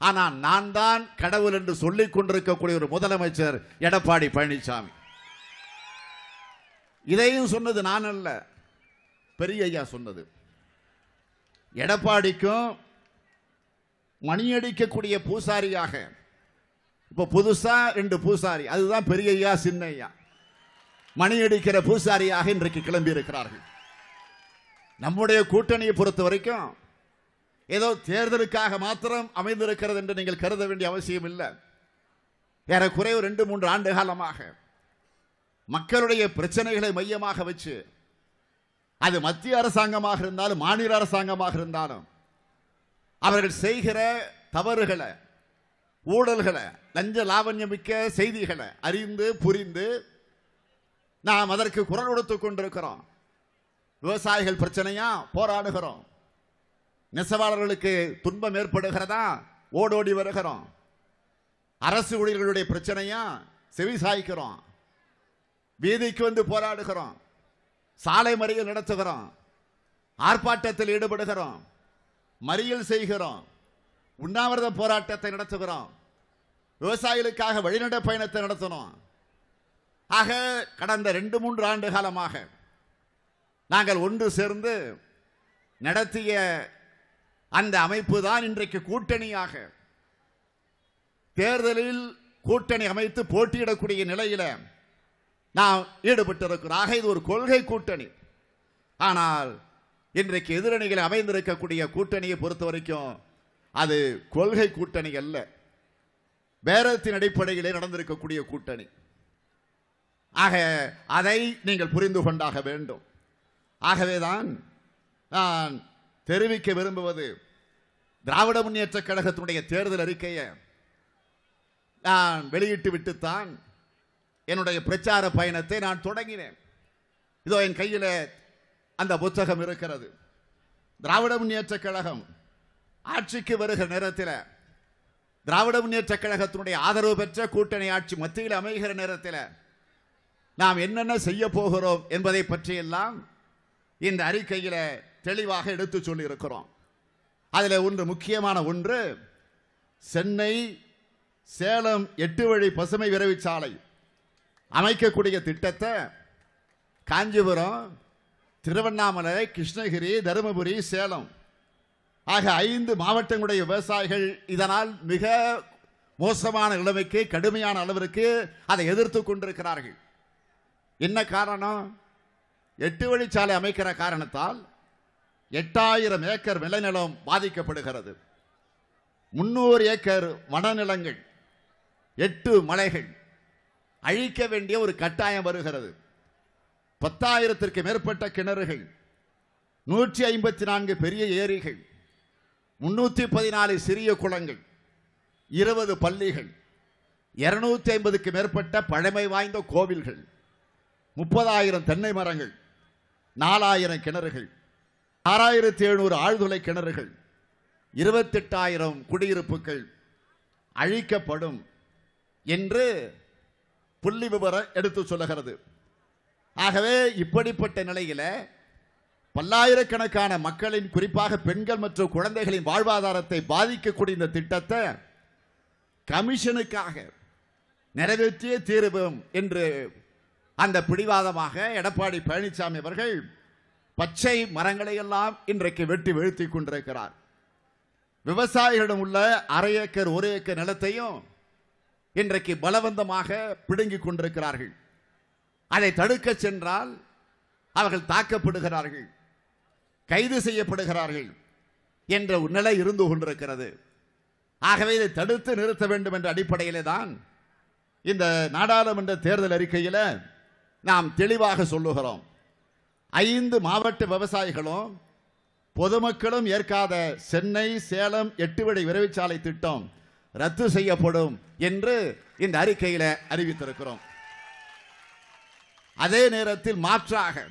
ஆனால் நான் தான் கடவுள் என்று சொல்லிக் கொண்டிருக்கக்கூடிய ஒரு முதலமைச்சர் எடப்பாடி பழனிசாமி. இதையும் சொன்னது நான் அல்ல, பெரிய ஐயா சொன்னது. எடப்பாடிக்கும் மணியடிக்கக்கூடிய பூசாரியாக இப்ப புதுசா 2 பூசாரி, அதுதான் பெரிய ஐயா சின்ன ஐயா. மணியடிக்கிற பூசாரியாக இன்றைக்கு கிளம்பி இருக்கிறார்கள். நம்முடைய கூட்டணியை பொறுத்த வரைக்கும் ஏதோ தேர்தலுக்காக மாத்திரம் அமைந்திருக்கிறது என்று நீங்கள் கருத வேண்டிய அவசியம் இல்லை. ஏறக்குறைய 2-3 ஆண்டு காலமாக மக்களுடைய பிரச்சனைகளை மையமாக வச்சு, அது மத்திய அரசாங்கமாக இருந்தாலும் மாநில அரசாங்கமாக இருந்தாலும், அவர்கள் செய்கிற தவறுகளை, ஊழல்களை, லஞ்ச லாவண்யமிக்க செய்திகளை அறிந்து புரிந்து நாம் அதற்கு குரல் கொடுத்துக் கொண்டிருக்கிறோம். விவசாயிகள் பிரச்சனையா போராடுகிறோம். நெசவாளர்களுக்கு துன்பம் ஏற்படுகிறதா ஓடோடி வருகிறோம். அரசு ஊழியர்களுடைய பிரச்சனையா செவி சாய்க்கிறோம். வீதிக்கு வந்து போராடுகிறோம். சாலை மறியல் நடத்துகிறோம். ஆர்ப்பாட்டத்தில் ஈடுபடுகிறோம். மறியல் செய்கிறோம். உண்ணாவிரத போராட்டத்தை நடத்துகிறோம். விவசாயிகளுக்காக வழிநட பயணத்தை நடத்தணும். ஆக கடந்த 2-3 ஆண்டு காலமாக நாங்கள் ஒன்று சேர்ந்து நடத்திய அந்த அமைப்பு தான் இன்றைக்கு கூட்டணியாக தேர்தலில் கூட்டணி அமைத்து போட்டியிடக்கூடிய நிலையில் நாம் ஈடுபட்டிருக்கிறோம். இது ஒரு கொள்கை கூட்டணி. ஆனால் இன்றைக்கு எதிரணிகள் அமைந்திருக்கக்கூடிய கூட்டணியை பொறுத்த வரைக்கும் அது கொள்கை கூட்டணி அல்ல, பேரத்தின் அடிப்படையிலே நடந்திருக்கக்கூடிய கூட்டணி. ஆக அதை நீங்கள் புரிந்து கொண்டாக வேண்டும். ஆகவேதான் நான் தெரிவிக்க விரும்புவது, திராவிட முன்னேற்ற கழகத்தினுடைய தேர்தல் அறிக்கையை நான் வெளியிட்டு விட்டுத்தான் என்னுடைய பிரச்சார பயணத்தை நான் தொடங்கினேன். இதோ என் கையில் அந்த புத்தகம் இருக்கிறது. திராவிட முன்னேற்ற கழகம் ஆட்சிக்கு வருகிற நேரத்தில், திராவிட முன்னேற்ற கழகத்தினுடைய ஆதரவு பெற்ற கூட்டணி ஆட்சி மத்தியில் அமைகிற நேரத்தில் நாம் என்னென்ன செய்ய போகிறோம் என்பதை பற்றியெல்லாம் இந்த அறிக்கையில் தெளிவாக எடுத்து சொல்லி இருக்கிறோம். அதில் ஒன்று முக்கியமான ஒன்று, சென்னை சேலம் 8 வழி பசுமை விரைவுச்சாலை அமைக்கக்கூடிய திட்டத்தை காஞ்சிபுரம், திருவண்ணாமலை, கிருஷ்ணகிரி, தருமபுரி, சேலம் ஆக 5 மாவட்டங்களுடைய விவசாயிகள் இதனால் மிக மோசமான நிலைமைக்கு, கடுமையான அளவிற்கு அதை எதிர்த்து கொண்டிருக்கிறார்கள். என்ன காரணம்? 8 வழிச்சாலை அமைக்கிற காரணத்தால் 8000 ஏக்கர் விளைநிலம் பாதிக்கப்படுகிறது. 300 ஏக்கர் வனநிலங்கள், 8 மலைகள் அழிக்க வேண்டிய ஒரு கட்டாயம் வருகிறது. 10,000ற்கு மேற்பட்ட கிணறுகள், 154 பெரிய ஏரிகள், 314 சிறிய குளங்கள், 20 பள்ளிகள், 250க்கு மேற்பட்ட பழமை வாய்ந்த கோவில்கள், 30,000 தென்னை மரங்கள், 4,000 கிணறுகள், 6700 ஆழ்துளை கிணறுகள், 28,000 குடியிருப்புகள் அழிக்கப்படும் என்று புள்ளி விவரம் எடுத்து சொல்லுகிறது. ஆகவே இப்படிப்பட்ட நிலையில பல்லாயிரக்கணக்கான மக்களின், குறிப்பாக பெண்கள் மற்றும் குழந்தைகளின் வாழ்வாதாரத்தை பாதிக்கக்கூடிய இந்த திட்டத்தை கமிஷனுக்காக நிறைவேற்றியே தீருவோம் என்று அந்த பிடிவாதமாக எடப்பாடி பழனிசாமி அவர்கள் பச்சை மரங்களை எல்லாம் இன்றைக்கு வெட்டி வீழ்த்தி கொண்டிருக்கிறார். விவசாயிகளிடம் உள்ள 1/2 ஏக்கர் 1 ஏக்கர் நிலத்தையும் இன்றைக்கு பலவந்தமாக பிடுங்கிக் கொண்டிருக்கிறார்கள். அதை தடுக்க சென்றால் அவர்கள் தாக்கப்படுகிறார்கள், கைது செய்யப்படுகிறார்கள் என்ற நிலை இருந்து கொண்டிருக்கிறது. ஆகவே இதை தடுத்து நிறுத்த வேண்டும் என்ற அடிப்படையிலே தான் இந்த நாடாளுமன்ற தேர்தல் அறிக்கையில் நாம் தெளிவாக சொல்லுகிறோம். 5 மாவட்ட விவசாயிகளும் பொதுமக்களும் ஏற்காத சென்னை சேலம் 8 வழி விரைவுச்சாலை திட்டம் ரத்து செய்யப்படும் என்று இந்த அறிக்கையில் அறிவித்திருக்கிறோம். அதே நேரத்தில் மாற்றாக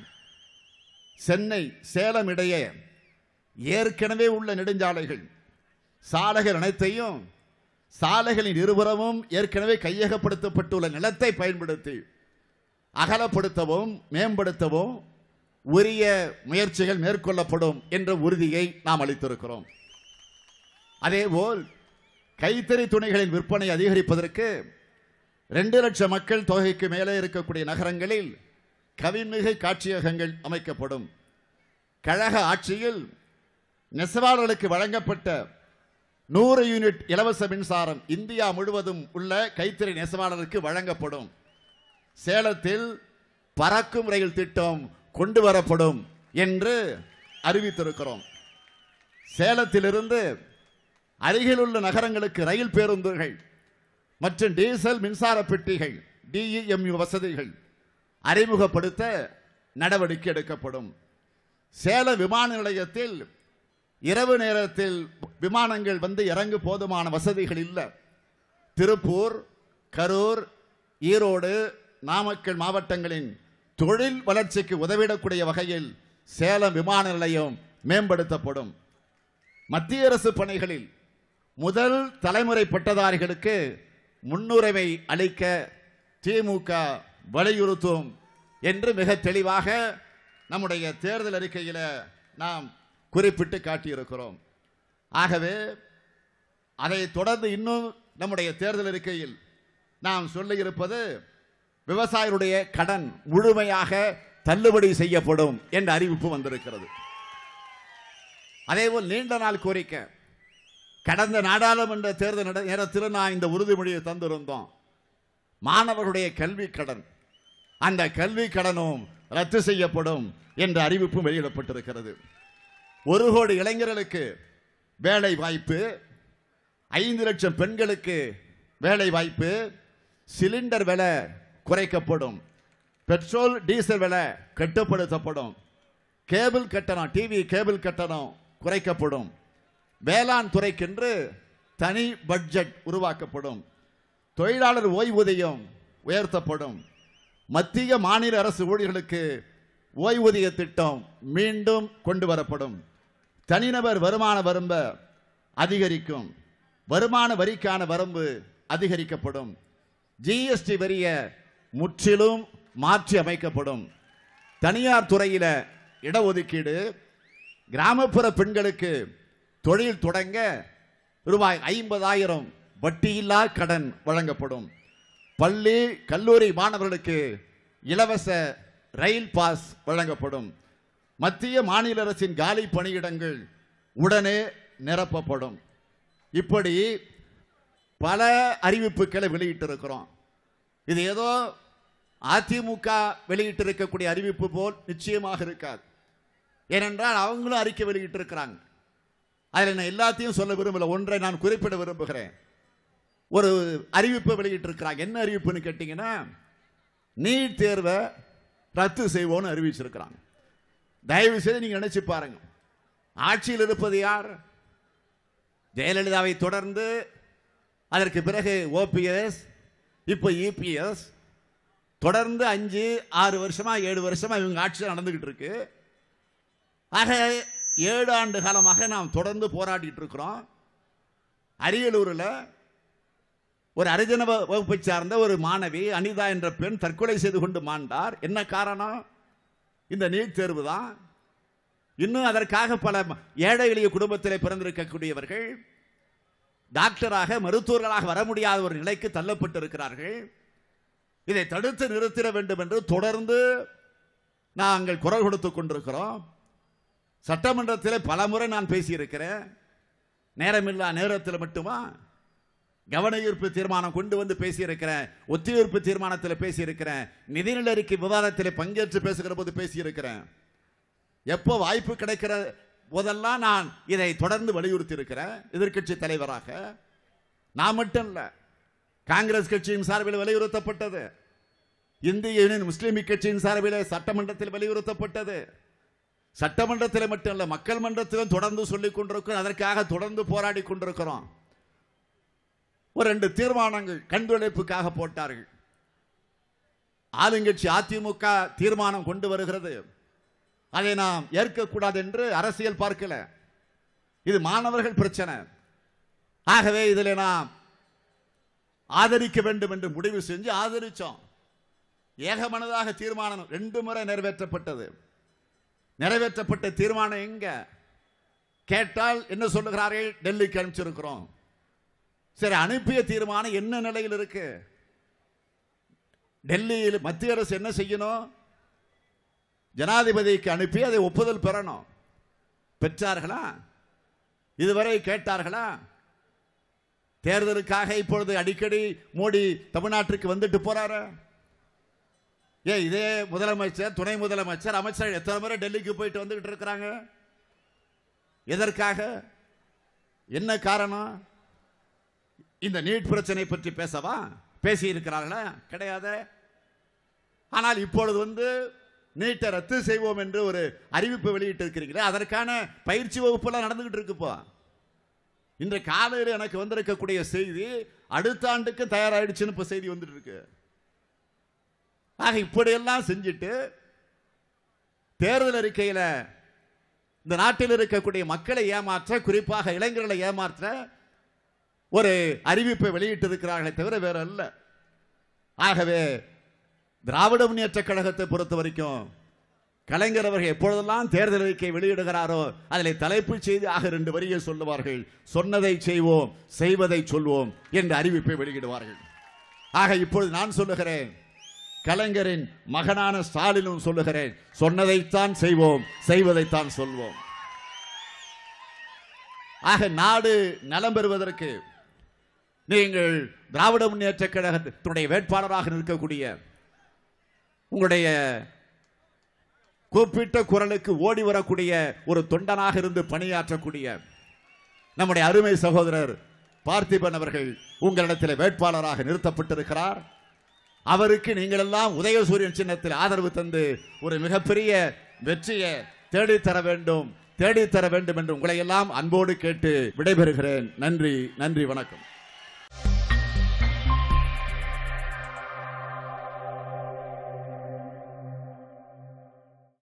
சென்னை சேலம் இடையே ஏற்கனவே உள்ள நெடுஞ்சாலைகள், சாலைகள் அனைத்தையும் சாலைகளின் இருபுறமும் ஏற்கனவே கையகப்படுத்தப்பட்டுள்ள நிலத்தை பயன்படுத்தி அகலப்படுத்தவும் மேம்படுத்தவும் உரிய முயற்சிகள் மேற்கொள்ளப்படும் என்ற உறுதியை நாம் அளித்திருக்கிறோம். அதேபோல் கைத்தறி துணிகளின் விற்பனை அதிகரிப்பதற்கு 2 லட்சம் மக்கள் தொகைக்கு மேலே இருக்கக்கூடிய நகரங்களில் கவின்மிகு காட்சியகங்கள் அமைக்கப்படும். கழக ஆட்சியில் நெசவாளர்களுக்கு வழங்கப்பட்ட 100 யூனிட் இலவச மின்சாரம் இந்தியா முழுவதும் உள்ள கைத்தறி நெசவாளருக்கு வழங்கப்படும். சேலத்தில் பறக்கும் ரயில் திட்டம் கொண்டு வரப்படும் என்று அறிவித்திருக்கிறோம். சேலத்திலிருந்து அருகிலுள்ள நகரங்களுக்கு ரயில் பேருந்துகள் மற்றும் டீசல் மின்சார பெட்டிகள் DEMU வசதிகள் அறிமுகப்படுத்த நடவடிக்கை எடுக்கப்படும். சேலம் விமான நிலையத்தில் இரவு நேரத்தில் விமானங்கள் வந்து இறங்கு போதுமான வசதிகள் இல்லை. திருப்பூர், கரூர், ஈரோடு, நாமக்கல் மாவட்டங்களின் தொழில் வளர்ச்சிக்கு உதவிடக்கூடிய வகையில் சேலம் விமான நிலையம் மேம்படுத்தப்படும். மத்திய அரசு பணிகளில் முதல் தலைமுறை பட்டதாரிகளுக்கு முன்னுரிமை அளிக்க திமுக வலியுறுத்தும் என்று மிக தெளிவாக நம்முடைய தேர்தல் அறிக்கையில் நாம் குறிப்பிட்டு காட்டியிருக்கிறோம். ஆகவே அதை தொடர்ந்து இன்னும் நம்முடைய தேர்தல் அறிக்கையில் நாம் சொல்லியிருப்பது விவசாயிகளுடைய கடன் முழுமையாக தள்ளுபடி செய்யப்படும் என்ற அறிவிப்பு வந்திருக்கிறது. அதேபோல் நீண்ட நாள் கோரிக்கை, கடந்த நாடாளுமன்ற தேர்தல் நேரத்தில் நான் இந்த உறுதிமொழியை தந்திருந்தோம். மாணவர்களுடைய கல்வி கடன், அந்த கல்வி கடனும் ரத்து செய்யப்படும் என்ற அறிவிப்பு வெளியிடப்பட்டிருக்கிறது. 1 கோடி இளைஞர்களுக்கு வேலை வாய்ப்பு, 5 லட்சம் பெண்களுக்கு வேலை வாய்ப்பு, சிலிண்டர் விலை குறைக்கப்படும், பெட்ரோல் டீசல் விலை கட்டுப்படுத்தப்படும், கேபிள் கட்டணம் டிவி கேபிள் கட்டணம் குறைக்கப்படும், வேளாண் துறைக்கென்று தனி பட்ஜெட் உருவாக்கப்படும், தொழிலாளர் ஓய்வூதியம் உயர்த்தப்படும், மத்திய மாநில அரசு ஊழியர்களுக்கு ஓய்வூதிய திட்டம் மீண்டும் கொண்டு வரப்படும், தனிநபர் வருமான வரம்பு அதிகரிக்கும், வருமான வரிக்கான வரம்பு அதிகரிக்கப்படும், ஜிஎஸ்டி வரிய முற்றிலும் மாற்றி அமைக்கப்படும், தனியார் துறையில் இடஒதுக்கீடு, கிராமப்புற பெண்களுக்கு தொழில் தொடங்க ரூபாய் 50,000 வட்டியில்லா கடன் வழங்கப்படும், பள்ளி கல்லூரி மாணவர்களுக்கு இலவச ரயில் பாஸ் வழங்கப்படும், மத்திய மாநில அரசின் காலி பணியிடங்கள் உடனே நிரப்பப்படும். இப்படி பல அறிவிப்புகளை வெளியிட்டிருக்கிறோம். இது ஏதோ அதிமுக வெளியிட்டிருக்கக்கூடிய அறிவிப்பு போல் நிச்சயமாக இருக்காது. ஏனென்றால் அவங்களும் அறிக்கை வெளியிட்டிருக்கிறாங்க. அதில் நான் எல்லாத்தையும் சொல்ல விரும்பல, ஒன்றை நான் குறிப்பிட விரும்புகிறேன். ஒரு அறிவிப்பு வெளியிட்டிருக்கிறாங்க. என்ன அறிவிப்புன்னு கேட்டீங்கன்னா, நீட் தேர்வை ரத்து செய்வோன்னு அறிவிச்சிருக்கிறாங்க. தயவு செய்து நீங்க நினைச்சு பாருங்க, ஆட்சியில் இருப்பது யார்? ஜெயலலிதாவை தொடர்ந்து அதற்கு பிறகு OPS, இப்போ EPS, தொடர்ந்து 5-6 வருஷமா 7 வருஷமா இவங்க ஆட்சி நடந்துகிட்டு இருக்கு. ஆக 7 ஆண்டு காலமாக நாம் தொடர்ந்து போராடிட்டு இருக்கிறோம். அரியலூரில் ஒரு அரிஜன வகுப்பை சார்ந்த ஒரு மாணவி அனிதா என்ற பெண் தற்கொலை செய்து கொண்டு மாண்டார். என்ன காரணம்? இந்த நீட் தேர்வு தான். இன்னும் அதற்காக பல ஏழை எளிய குடும்பத்தில் பிறந்திருக்கக்கூடியவர்கள் டாக்டராக மருத்துவர்களாக வர முடியாத ஒரு நிலைக்கு தள்ளப்பட்டிருக்கிறார்கள். இதை தடுத்து நிறுத்திட வேண்டும் என்று தொடர்ந்து நாங்கள் குரல் கொடுத்துக் கொண்டிருக்கிறோம். சட்டமன்றத்தில் பல முறை நான் பேசியிருக்கிறேன். நேரமில்லா நேரத்தில் மட்டுமா கவன ஈர்ப்பு தீர்மானம் கொண்டு வந்து பேசியிருக்கிறேன், ஒத்திவைப்பு தீர்மானத்தில் பேசியிருக்கிறேன், நிதிநிலை அறிக்கை விவாதத்தில் பங்கேற்று பேசுகிற போது பேசியிருக்கிறேன். எப்போ வாய்ப்பு கிடைக்கிற போதெல்லாம் நான் இதை தொடர்ந்து வலியுறுத்தி இருக்கிறேன். எதிர்க்கட்சி தலைவராக நான் மட்டும் இல்ல, காங்கிரஸ் கட்சியின் சார்பில் வலியுறுத்தப்பட்டது, இந்திய யூனியன் முஸ்லீம் கட்சியின் சார்பில் சட்டமன்றத்தில் வலியுறுத்தப்பட்டது. சட்டமன்றத்தில் மட்டும் இல்ல, மக்கள் மன்றத்திலும் தொடர்ந்து சொல்லிக் கொண்டிருக்கிறோம். அதற்காக தொடர்ந்து போராடி கொண்டிருக்கிறோம். ஒரு 2 தீர்மானங்கள் கண்துடைப்புக்காக போட்டார்கள். ஆளுங்கட்சி அதிமுக தீர்மானம் கொண்டு வருகிறது, அதை நாம் ஏற்கக்கூடாது என்று அரசியல் பார்க்கல. இது மாணவர்கள் பிரச்சனை. ஆகவே இதில் நாம் ஆதரிக்க வேண்டும் என்று முடிவு செஞ்சு ஆதரிச்சோம். ஏகமனதாக தீர்மானம் 2 முறை நிறைவேற்றப்பட்டது. நிறைவேற்றப்பட்ட தீர்மானம் எங்க கேட்டால் என்ன சொல்லுகிறார்கள்? டெல்லிக்கு அனுப்பிச்சிருக்கிறோம். சரி, அனுப்பிய தீர்மானம் என்ன நிலையில் இருக்கு? டெல்லியில் மத்திய அரசு என்ன செய்யணும்? ஜனாதிபதிக்கு அனுப்பி அதை ஒப்புதல் பெறணும். பெற்றார்களா? இதுவரை கேட்டார்களா? தேர்தலுக்காக இப்பொழுது அடிக்கடி மோடி தமிழ்நாட்டிற்கு வந்துட்டு போறாரு. இதே முதலமைச்சர், துணை முதலமைச்சர், அமைச்சர் எத்தனை முறை டெல்லிக்கு போயிட்டு வந்துகிட்டு இருக்கிறாங்க. எதற்காக? என்ன காரணம்? இந்த நீட் பிரச்சனை பற்றி பேசவா? பேசி இருக்கிறார்களா? கிடையாது. ஆனால் இப்பொழுது நீட்டை ரத்து செய்வோம் என்று ஒரு அறிவிப்பு வெளியிட்டு இருக்கிறீங்களே, அதற்கான பயிற்சி வகுப்பெல்லாம் நடந்துகிட்டு இருக்குப்போ. இன்று காலையில் எனக்கு வந்திருக்கக்கூடிய செய்தி அடுத்த ஆண்டுக்கு தயாராகிடுச்சுன்னு இப்ப செய்தி வந்துட்டு இருக்கு. ஆக இப்படியெல்லாம் செஞ்சுட்டு தேர்தல் அறிக்கையில் இந்த நாட்டில் இருக்கக்கூடிய மக்களை ஏமாற்ற, குறிப்பாக இளைஞர்களை ஏமாற்ற ஒரு அறிவிப்பை வெளியிட்டு இருக்கிறார்களே தவிர வேற அல்ல. ஆகவே திராவிட முன்னேற்ற கழகத்தை பொறுத்த வரைக்கும் கலைஞர் அவர்கள் எப்பொழுதெல்லாம் தேர்தல் அறிக்கை வெளியிடுகிறாரோ அதில் தலைப்புச் செய்தியாக 2 வரியை சொல்லுவார்கள். சொன்னதை செய்வோம், செய்வதை சொல்வோம் என்று அறிவிப்பை வெளியிடுவார்கள். ஆக இப்பொழுது நான் சொல்லுகிறேன், கலைஞரின் மகனான ஸ்டாலினும் சொல்லுகிறேன், சொன்னதைத்தான் செய்வோம், செய்வதைத்தான் சொல்வோம். ஆக நாடு நலம் பெறுவதற்கு நீங்கள் திராவிட முன்னேற்ற கழகத்தினுடைய வேட்பாளராக இருக்கக்கூடிய, உங்களுடைய கூப்பிட்ட குரலுக்கு ஓடி வரக்கூடிய ஒரு தொண்டனாக இருந்து பணியாற்றக்கூடிய நம்முடைய அருமை சகோதரர் பார்த்திபன் அவர்கள் உங்களிடத்தில் வேட்பாளராக நிறுத்தப்பட்டிருக்கிறார். அவருக்கு நீங்கள் எல்லாம் உதயசூரியன் சின்னத்தில் ஆதரவு தந்து ஒரு மிகப்பெரிய வெற்றியை தேடித்தர வேண்டும் என்று உங்களை எல்லாம் அன்போடு கேட்டு விடைபெறுகிறேன். நன்றி, நன்றி, வணக்கம்.